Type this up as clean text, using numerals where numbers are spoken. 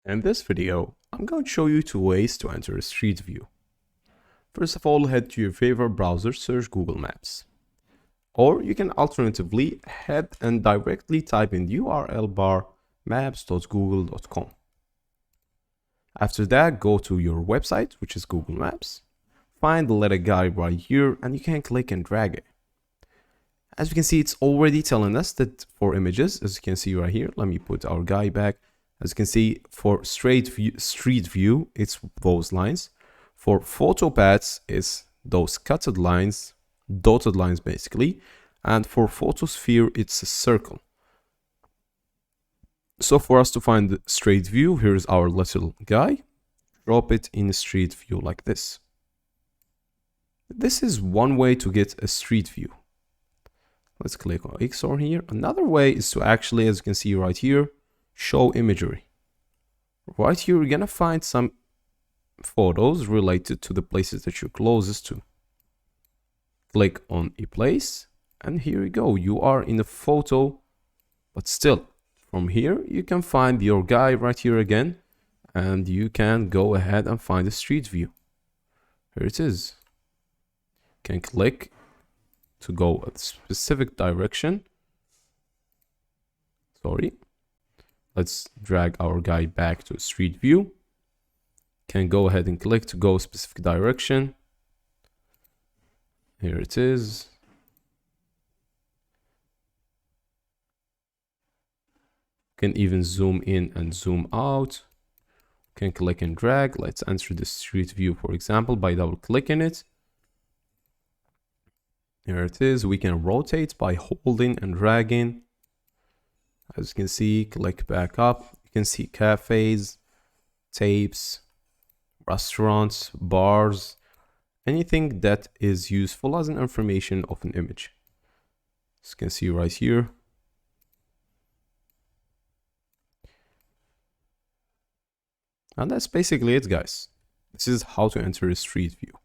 In this video, I'm going to show you two ways to enter a Street View. First of all, head to your favorite browser, search Google Maps. Or you can alternatively head and directly type in the URL bar maps.google.com. After that, go to your website, which is Google Maps. Find the letter guide right here and you can click and drag it. As you can see, it's already telling us that for images, as you can see right here, let me put our guide back. As you can see, for Street View, it's those lines. For photo paths, it's those cutted lines, dotted lines basically. And for photosphere, it's a circle. So for us to find the Street View, here's our little guy. Drop it in a Street View like this. This is one way to get a Street View. Let's click on XOR here. Another way is to actually, as you can see right here, show imagery. Right here, you're gonna find some photos related to the places that you're closest to. Click on a place, and here you go. You are in a photo, but still, from here, you can find your guy right here again, and you can go ahead and find a Street View. Here it is. You can click to go a specific direction. Sorry. Let's drag our guy back to Street View. Can go ahead and click to go a specific direction. Here it is. Can even zoom in and zoom out. Can click and drag. Let's enter the Street View, for example, by double clicking it. Here it is. We can rotate by holding and dragging. As you can see, click back up. You can see cafes, tapes, restaurants, bars, anything that is useful as an information of an image. As you can see right here. And that's basically it, guys. This is how to enter a Street View.